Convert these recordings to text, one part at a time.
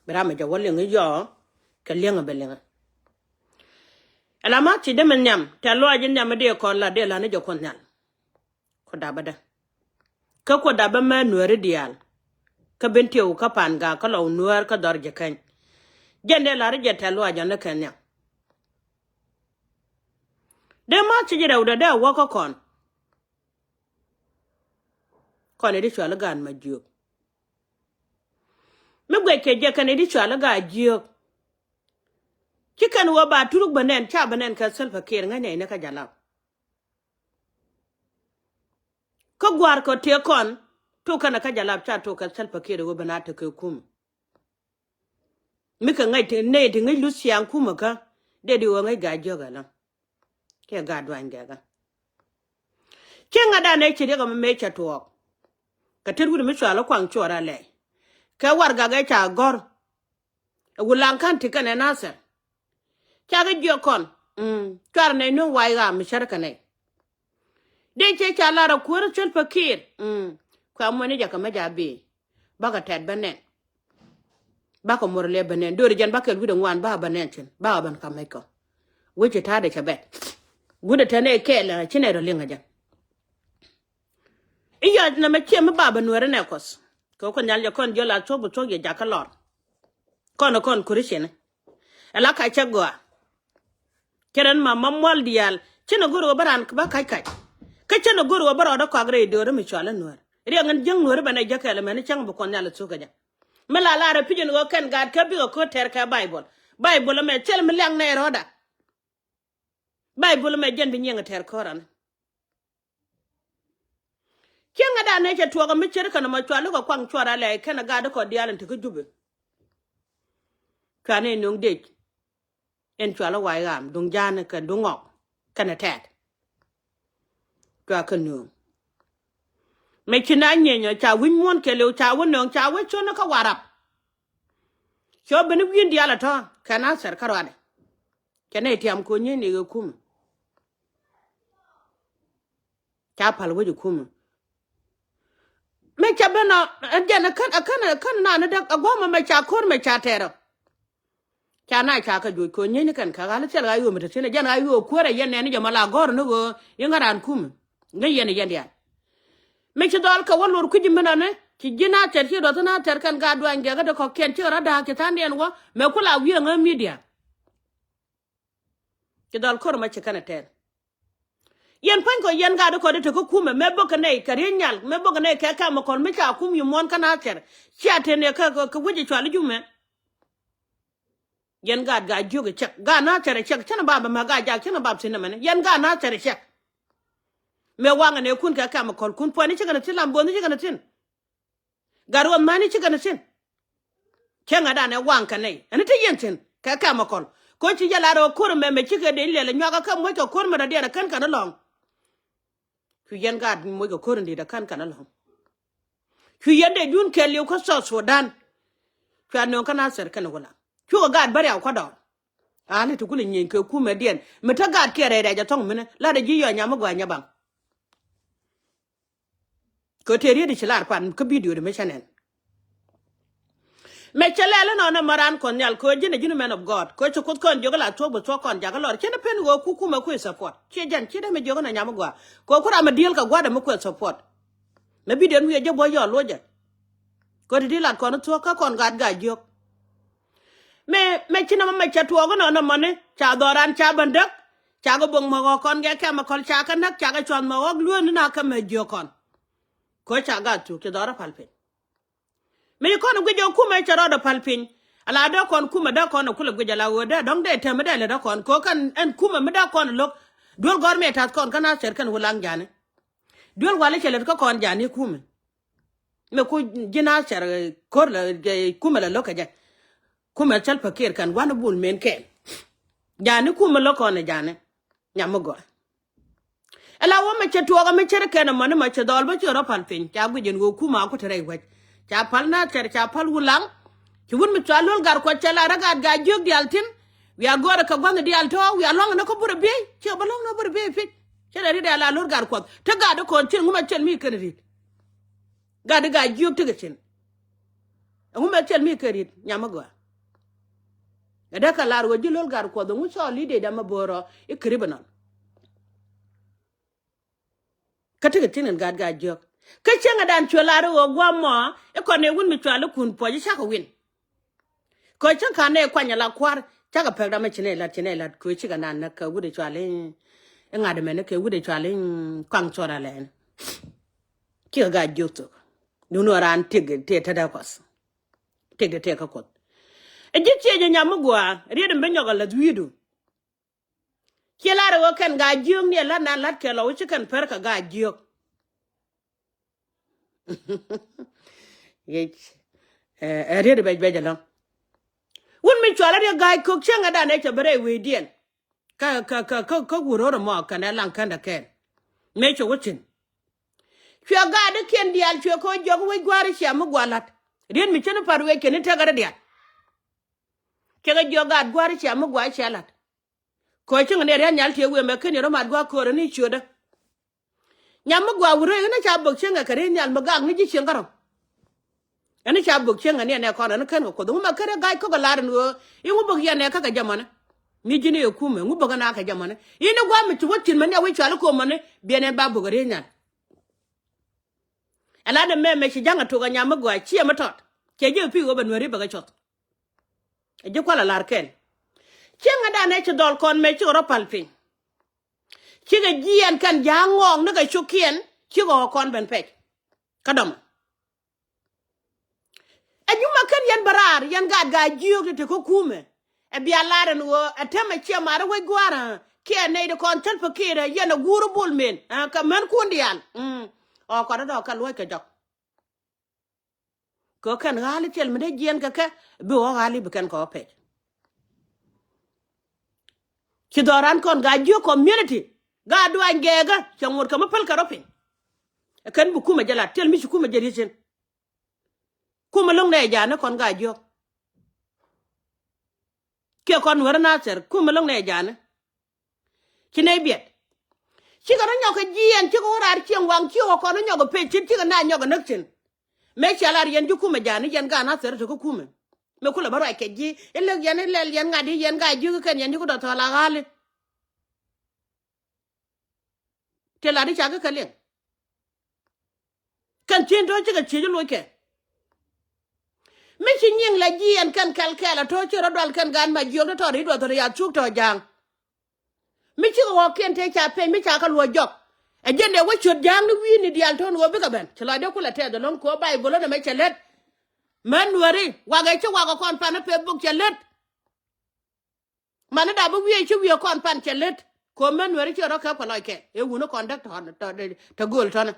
bra me ja wolle ngi yo ka lenga belenga alama ti de men nyam ta lo ajin nyam de ko la de la ne jo kon nyal ko da bada ka ko da ba ma nuere dial ka bentiu ka pan ga ka lo nuer ka dor je kan jende la re je ta lo ajan ne kan nyam de ma ti je da da wa ko kon ne di chwa la gan ma ju me gwe ke je kan di chwa la ga ju Chicken wa ba turuk banen cha banen ka selfa kir ngane ne ka jala ko gwar ko te kon to kana ka jala cha to ka selfa kir go banata ke kum mi ka ngai te ne de ngai lusian kuma ka de di wa ngai ga joga la ke ga dwan ga ga kenga da ne chiri ga me cha to ka tergu mi chwa la kwang chora le ka war ga ga cha gor wulan kan ti kana nasar chaga jokon twar ne no wai ga mi sharka ne de che cha la ra ko chel fakir kwa mo ne jaka ma jabe baka ted banen baka morle banen do jan baka gudu ngwan ba banen chen ba ban ka mai ko wuce ta da chabe gudu ta ne ke la chine ro linga jan iya na me che ma baba nuore ne kos ko nyal ya kon jola chobu choge jaka lor kon kurishene ala ka chagwa keren mama mol dial chino guru baran ba kai ka chino guru baro da kwagre do re mi chala nuor ri ngan jeng nuor bana jakale mane chang bu kon yalla tsuga ja mala la ra pijin go ken gad ka bi ko ter ka bible me tel mi lang ne roda bible me jen bi nyanga ter koran kenga da ne che tuwa mi cher kana ma chala ko kwang chwara le ken gad ko dial nti ku jube kane nung de en chala wai gam dung jan ka dungok kana tet ka kanu me china nyenyo cha win mon ke le cha won cha we chono ka warap cho beni win dia la to kana ser karwane kene tiam ko nyi ni kum cha pal wo kum me cha bena jana kan na na da agoma me cha kor me cha tero Chana chaka jo ko nyeni kan ka gala sel ayo meta sene jana ayo ko re yen ne jama gor no go yengaran kum ngai yen ya me ci dol ka walor ku jimbana ne ci jina ter ci do na ter kan ga do anga ga ko ken ci rada ke tan den wo me kula wi nga media ci dol ko ma ci kana ter yen pan ko yen ga do ko de ko kuma me bok ne ka renyal me bok ne ka ma kon me ka kum yu mon kana ter ci atene ka wuji chwali jume yen gad ga joge chek ga na tere chek chana baba ma ga ja chana bab sinna mane yen ga na tere chek me wanga ne kun ka ma kol kun poni chigana tin lambo ni chigana tin garo mani chigana tin kenga da ne wanka ne ani te yentin ka ma kol ko ci jala ro kur me chike de lele nyaga ka mo ko kur me da de kan kana long ku yen gad mo ko kur ndi da kan kana long ku yen de dun ke le ko so Sudan ku an no kana ser kana wala Chuo gad bari aw kodor ale to kulin yin ke kuma dien meta gad kere da jatong mene la da jiyo nya mo gwa nya bang ko teri di chilar pan ko video de mechanen me chelele no na maran kon yal ko jine man of god ko to kon jogala to bo to kon jaga lor chene pen go ku kuma ko support che jan che da me jogana nya mo gwa ko kura ma deal ka gwa da mo ko support me video nu ye je bo yo loje ko di lat kon to ka kon gad ga jok me china ma cha tuwa no no mane cha doran cha bandak cha go bong mo kon ge ka ma kol cha kan nak cha ga chon mo og lu na ka me jo kon ko cha ga tu ke dora palpe me kon go jo ku me cha ro do palpin ala do kon ku me da kon ku le go jala wo da dong de te me da le da kon ko kan en ku me da kon lok dol gor me ta kon kana ser kan wulang jane dol wala che le ko kon jane ku me ku jina ser kor la ku me la lokaje kuma chal pakir kan wana bul men ke jani kuma loko ne jane nyamugo ela wo me chetu ga me chere kana man ma che dol ba choro palpin cha gujin go kuma ko tere waj cha pal na tere cha pal wulang ci won mi chalol gar ko chala raga ga jog di altin wi agora ka gwanga di alto wi along na ko bur be che balong na bur be fit che da ri da la lor gar ko ta ga do ko chin nguma chen mi kan ri ga de ga jog te ga chin nguma chen mi kan ri nyamugo ada ka lar wo jilol gar ko do so lide da maboro e kribanon katiga tinen gad ga jok ka chenga dan cholaro wo gwamo e ko ne wun mi chwalo kun poji chaka win ko chen ka ne kwanya la kwar chaka pegda ma chine la ko chiga nan na ka wude chwale e ngade mene ke wude chwale kwang chora len ki ga jok to nuno ran tig te tada kos tig de te ka kot e jitche je nyamugwa riede mbenyo ga la duidu kilare wo kan ga jok ne la na lat ke lo chikan per ka ga jok yech riede be jalong wun mi chwala de ga ko chenga da ne chabere we dien ka guroro mo kana lan kanda ken me cho wutin chwa ga de ken dial chwa ko jog we gwari shamu gwalat rien mi chene parwe ken te gara dia ke ga joga gwari shamu gwa shalat ko chenga ne ria nyal te we me ken ro mad gwa ko ni choda nyamu gwa wuro ina cha bok chenga kare nyal magang ni ji chengaro ani cha bok chenga ne ko na ken ko do ma kare ga ko ga lar no ingu bok ya ne ka ga jamana mi jini e kume ngu boga na ka jamana ina gwa mi tuwatin man ya we chala ko mane biene ba boga renya ala de me shi janga to ga nyama gwa chi ma tot ke je pi go ban wari baga chot e je kwala lar ken chenga da ne chi dol kon me chi ro palpin chi ga jian kan jangong na ga shukien chi go kon ben pek kadam e juma kan yan barar yan ga jiyo te ko kume e bia laren wo atema chia mara we gwara ke ne de kon tel pakira yana guru bulmen ka men kundial o ko do ka lo ka jok ko kan gali tel me de jen ka bi o gali bi kan ko pe ki doran kon ga ju community ga do angega chamur ka mapal ka ropin kan bu kuma jala tel mi kuma jeri sen kuma long ne jana kon ga ju ke kon warna ser kuma long ne jana kine biet ci ga nyo ka jien ci ko rar ci wang ci ko no nyo pe ci ga na nyo ga nakcin me ci alar yen ju kuma jana yen ga na ser to kuma me kula baro ke ji ele yen le yen ga di yen ga ju kan yen ju do to la gale te la di cha ga kalen kan cin to ci ga ci lo ke me ci nyeng la jien kan kala to ci ro dal kan gan ma ju do to ri do to ya chuk to jang mi ci ko ken te cha pe mi cha ka lo jok e jende wo chot jang ni wi ni dial ton wo bi ka ben chla de kula te do lon ko bay bolo na me chelet man wari wa ga ci wa ko kon pan pe buk chelet man da bu wi ci wi kon pan chelet ko man wari ci ro ka pa like e wu no conduct on to gol ton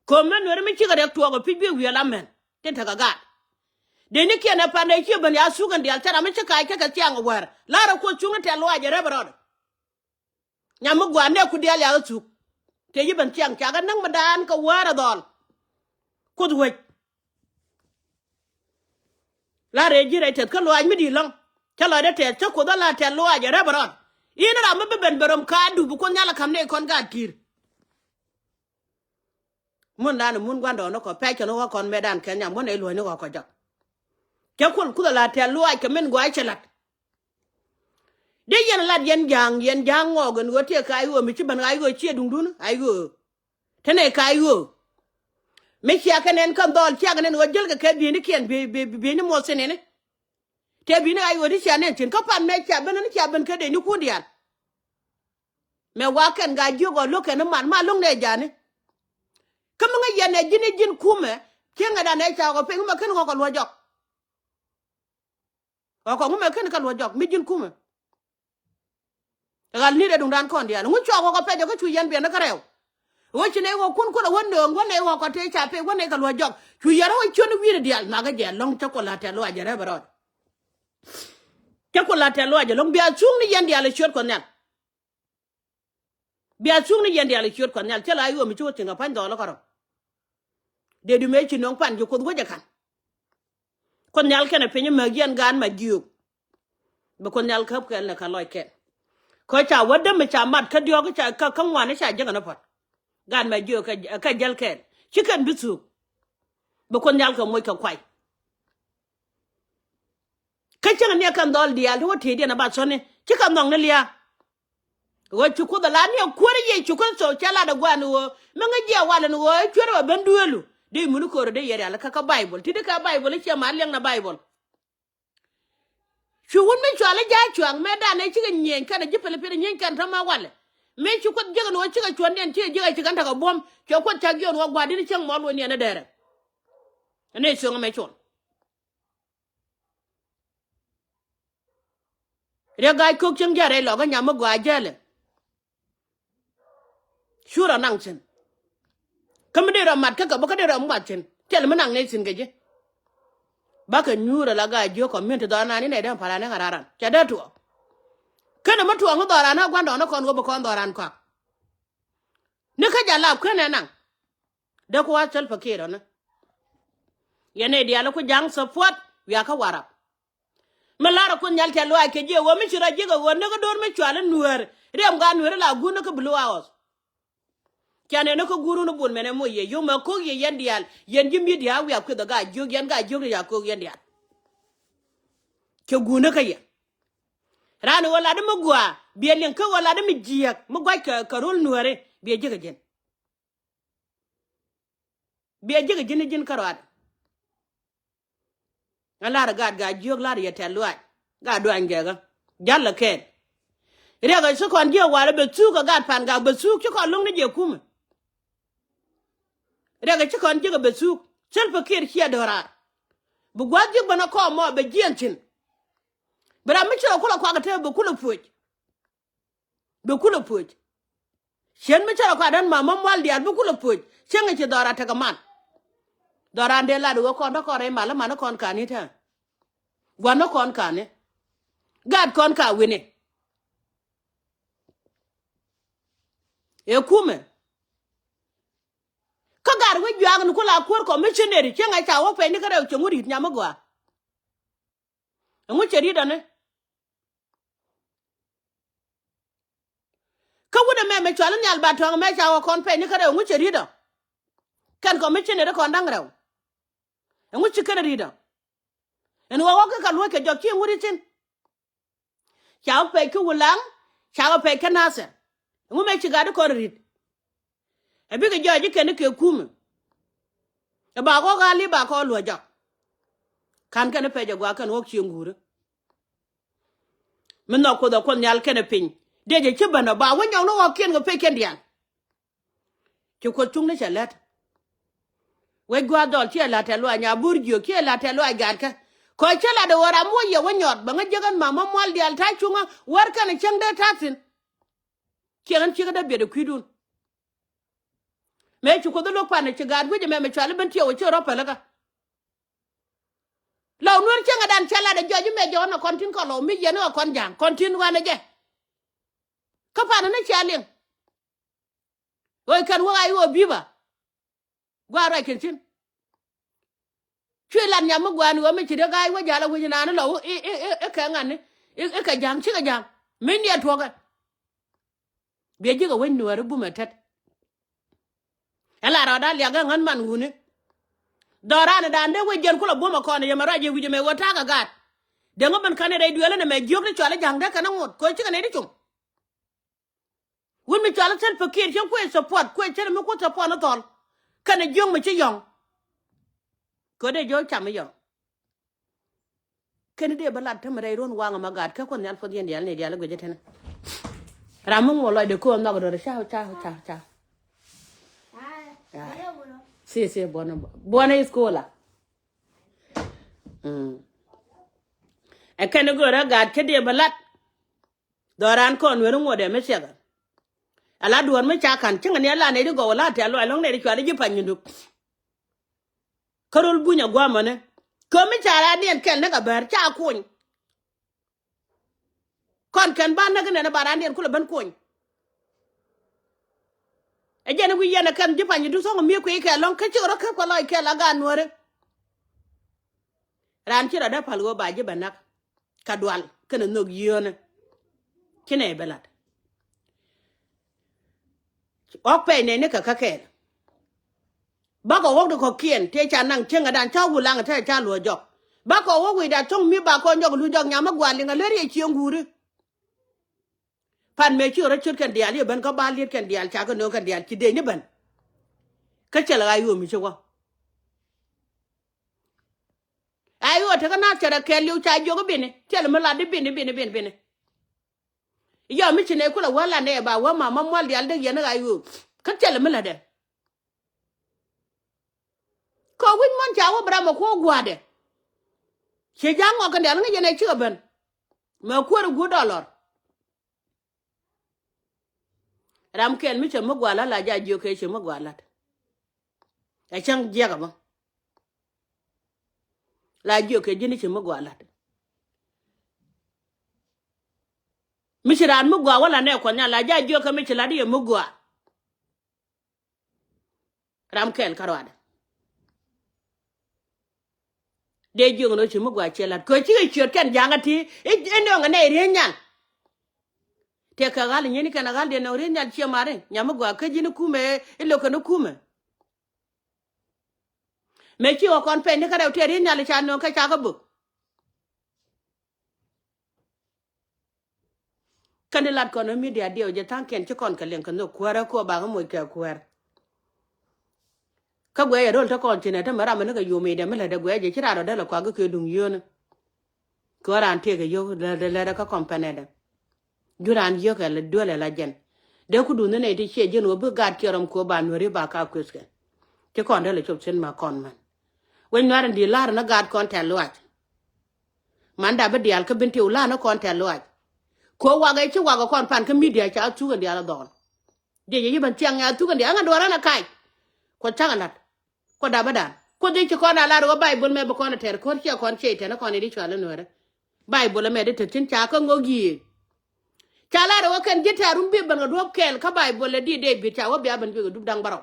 ko man wari mi ci ga de to go pi bi wi la men ten ta ga de ni ke na pa na ci ban ya su gan dial tara mi ci ka ka tiang war la ra ko chunga te lo aje re bro nyamu gwa ne ku dial ya su te yi ban tiang ka ga nang madan ka wara dol ko duwe la re ji re te ka lo aj mi di long ta lo de te ta ko da la te lo aje re bro ina ra ma ben berom ka du bu ko nyala kam ne kon ga tir mun dan mun gwa do no ko pe ko no kon medan ken nyam mon e lo ni ko jak ke kun ku la te lo aj ka men gwa chelat de yen lad yen jang ngogen go te kai wo mi ci ban ai go ci dundun ai go tene kai wo me ci akanen kan dol ci akanen go jel ga ke bi ni ken bi ni mo senene te bi ni ai go di ci anen tin ko pan me ci ban ke de ni ku dial me wa ken ga ju go lo ken man ma long ne jani kam nga yen ne jin kume ke nga da ne cha go pe ma ken go ko lo jok ko ngum ken ka lo jok mi jin kume gal ni de dum dan kon dia ngun cho ko pe jo ko chu yen be na karew wo chi ne wo kun ko won no ngon ne wo ko te cha pe won ne ka lo jok chu yara wo chu ni wi dial ma ga je long cho ko la te lo ajere baro te ko la te lo ajere long bia chung ni yen dia le chot ko nyal bia chung ni yen dia le chot ko nyal te la yo mi chu tinga pan do lo karo de du me chi non pan jo ko go je kan ko nyal ken pe ni ma gen gan ma jiu be ko nyal kap ken la ka lo ke ko cha wadda mi cha mat ka dio ka kan wane cha jaga na pat gan ma dio ka jel ken chicken bitu bu ko nyal ko moy ka kwai ka changa ne kan dol dial wo te dia na ba sone chi kan dong ne lia wo chu ko da la ne ko ye chu ko so chala da gwa no me nga je wala no chwere ben duelu de munu ko de yere ala ka bible ti de ka bible che ma leng na bible chu won me chwala ja chwang me da ne chi nyen kan ji pele pele nyen kan ta ma wala me chu ko je no chi ka chwan den ti je chi kan ta ka bom cho ko ta gyon wa gwa di chang mo lo ne na dere ne so me chon re ga ko chang jare lo ga nyam gwa jale shura nang chen kam de ra mat ka ba ka de ra mat chen tel ma nang ne sin ge je ba ka nyura la ga jo ko min to na ni ne dan para ne ngararan cha da to kana ma to ngo dora na gwa ndo na kon go ba kon dora kwa ne ka jala kana nang da ko wa sel fakira na yene dia la ko jang support ya ka wara malara ko nyal telo ay ke je wo mi shira je go ne ko dor me chwala nuer rem ga nuer la gu no ko blue house kyane no ko guru no bun mene mo ye yo ma ko ye yen dial yen jimbi dia wi ko da ga jo yen ga jo ya ko yen dial ke gu no ka ye rano wala de magwa bi len ko wala de mi jiyak mo gwa ka rol nuere bi je ga jen bi je ga jen jen karwat ala ga jo la ya telo ay ga do an ga jalla ken rega so kon je wala be tu ko ga pan ga be su ko long ne je kuma rega ci kon jiga besu sel fakir hiya dora bu gwaji bana ko mo be jentin bara mi ci ko la ko ga te be kula puj shen mi ci ko dan mama mal di be kula puj shen ci dora ta man dora de la do ko ndo ko re mala man kon ka ni ta gwana kon ka ne gad kon ka wini e kume ka gar we jwag ko la ko missionary chenga cha wo pe ni ka re chunguri nyamagwa ngu cheri da ne ka wuda me chwala nyal ba tong me cha wo kon pe ni ka re ngu cheri da kan ko missionary ko ndang rew ngu chikere rida en wo ka lo ke jo chi nguri tin cha pe ku wulang cha pe ka nase ngu me chi ga de ko rid e bi ga jo ji ke ne ke kume e ba ko ga li ba ko lo ja kan ke ne pe jo gwa kan wo chi ngure men no ko da ko nyal ke ne pin de je chi bana ba wo nyong no wo ken ga pe ken dian chi ko chung ne cha let we gwa dol chi la te lo nya burjo ki la te lo gar ka ko che la de wora mo ye wo nyot ba nga jegan mama mol dial ta chunga war kan chang de tasin kiran chi ga da be de kwidun me chu ko do lo pa ne chi gad wi je me chale ben ti wo chi ro pa la ka law nur changa dan chala de joju me jo na kontin ko lo mi ye no kon jang kontin wa ne je ka pa na chalin oy kan wa ay wo biba gwa ra kin tin chwe lan nyam gwa ni wo me chi de gai wa jala wi na na lo e ka ngan ni e ka jang chi ka jang min ye to ga be ji ga wen no ru bu ma tet ala ra da ya ga ngan man hune dora na da nde we jen kula bo ma ko ne ya mara je wi je me wata ga gat de ngaban kan re duele ne me jog ni chwala jang da kana ngot ko chi ka ne di chung won mi chwala sel fakir chen ko support ko chen me ko support na tol kana jong me chi yong ko de jo cham yo ken de balat tam re ron wanga magat ka kon yan fo yen yal ne yal go jetena ramu mo lo de ko na go do cha sì buona scuola e ken go ra gat ke de balat doran kon wer ngode me sega ala duon me cha kan tinga ne ala ne di go la te lo long ne di chwa di panyu karol bunya gwama ne ko mi chara dien ken ne ga ber cha kun kon kan ban na ne baran dien kula ban kun e jene wi yana kan di panyu du so mi ko ke long ka chi ro ka ko loy ke la ga nuore ran chi ra da palgo ba je banak ka dwal kana nog yone kine belat ok pe ne ka ke ba ko wok ko kien te cha nang chenga dan cha wulang te cha lo jo ba ko wo wi da tong mi ba ko njog lu jog nyama gwali nga leri chi nguru pan me chi ro chut kan dial ye ban ko ba lir kan dial cha ko no kan dial chi de ni ban ka chela ayu mi chi wo ayu ta kana chara ke liu cha jogo bine chela ma la de bine yo mi chi ne kula wala ne ba wa mama mo dial de ye na ayu ka chela ma la de ko win mon cha wo bra ma ko gwade che jang o kan dial nga ye ne chi ban ma ko ru gu dollar ram ken mi che mo gwala la ja jo ke che mo gwala a chang je ga ba la jo ke jini che mo gwala mi che ran mo gwa wala ne ko nya la ja jo ke mi che la di mo gwa ram ken karwada de jo no che mo gwa che la ko chi ke ken janga ti e no nga ne re nyan te ka gal nyini kana gal de no re nyan che mare nya mo gwa ke jini kume e lo ko no kume me chi o kon pe ni ka re te re nyan le cha no ka cha ga bu kandilat kono media dio je tanken ci kon ka len kan no kwara ko ba ga moy ka kwar ka gwe ya rol ta kon ci ne ta mara man ga yumi de mala de gwe je ci rado de la kwa ga ke dung yona ko ran te ga yo la ka company de duran yo ka le dole la jen de ku dun ne ti che jen wo bu gat keram ko ba no ri ba ka kweske ci kon de le chop sen ma kon man wen naran di lar na gat kon ta luat man da ba dial ka binti ula na kon ta luat ko waga ci waga kon pan ka media cha tu ga diala don de ye ban tiang ya tu ga diala do na kai ko changalat ko da badan ko de ci ko na la ro bible me ba ko na ter ko ci kon che te na kon di chwa no re bible me de te tin cha ko ngogi cha la ro kan jeta rum bi ban do kel ka bible di de bi cha wo bi ban bi du dang baro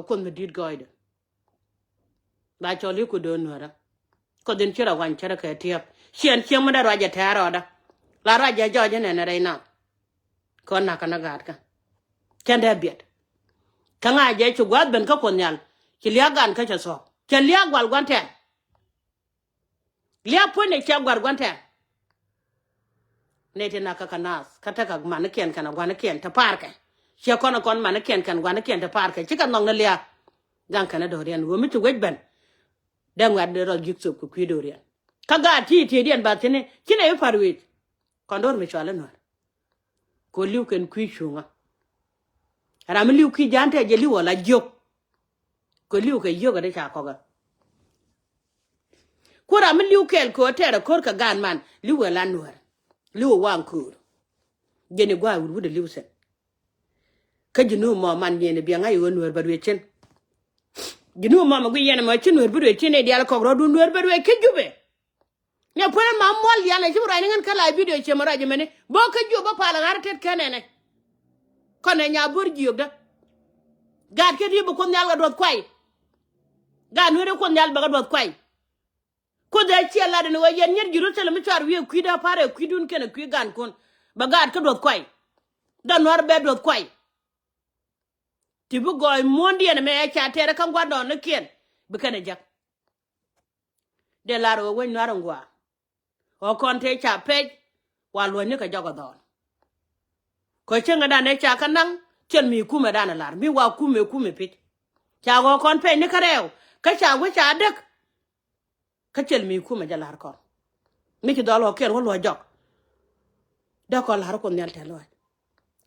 ko me dit guide ba choli ko do no ra ko den chira wan chara ka tiap xiên xiên mà đã rồi giờ thế rồi đó là rồi giờ cho cho nên là đây nào con nào con nó gạt cả chân đẹp biệt cái ngày giờ chụp quát bên có con nhal chỉ lia gan cái chợ sọ chỉ lia quạt quan thế lia phun này chạm quạt quan thế này thì nào cái nas cái thằng cái mà nó kiên cái nào quan nó kiên thà par cái chỉ con mà nó kiên cái quan nó kiên thà par cái chỉ cần nong nó lia gang cái nó đồ riêng vừa mới chụp quét bên đem quạt để rồi giết chụp cái quy đồ riêng kaga ti dian ba tene kina e parwit kondor me chwala no ko liu ken kwi chunga ram liu ki jante je liu wala jok ko liu ke yoga de cha koga ko ram liu kel ko tere kor ka gan man liu wala nuar liu wan kur jeni gwa wuru de liu sen ka jinu mo man yene bi ngai won nuar badwe chen jinu mo ma gwi yene mo chen nuar badwe chen e dial ko ro du nuar badwe ke jube ne pore ma mol ya na jibra ngen kala video che mara je mene bo ka jo ba pala gar tet kanene kono nya bor jiog da gad ke di bo kon yal ga dot kwai ga no re kon yal ba ga dot kwai ko da che la de no yen nyer Jerusalem char wi ku da pare ku dun ken ku gan kon ba gad ka dot kwai da no be dot kwai ti bu goy mondi en me cha tere kan gwa don ne ken be kana jak de la ro wen no arangwa o kon te cha pe wa lo ni ka jogo don ko chenga da ne cha kanang chen mi ku me da na lar mi wa ku me pit cha go kon pe ni ka rew ka cha wo cha dek ka chen mi ku me ja lar kon mi ki do lo ken wo lo jok da ko lar kon nel te lo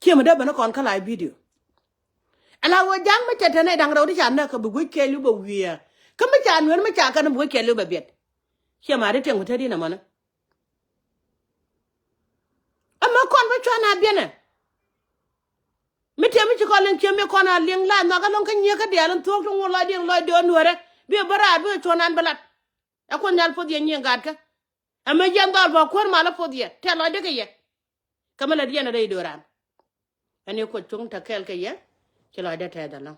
ki me da bana kon kala video ala wo jang me tete ne dang ro di cha na ka bu ke lu bo wiya ka me cha nwer me cha ka na bu ke lu ba bet ki ma de ten ko te di na mana ama kon ba chwana biene mi temi ci ko len kemi ko na ling la no ga lon ka nye ka de lan tok to la ding la do nuore bi bara bi chonan balat e ko nyal fo de nye gad ka ama jam dal ba ko ma la fo de te la de ke ye kamala de na dai do ran ani ko chung ta kel ke ye ci la de te da la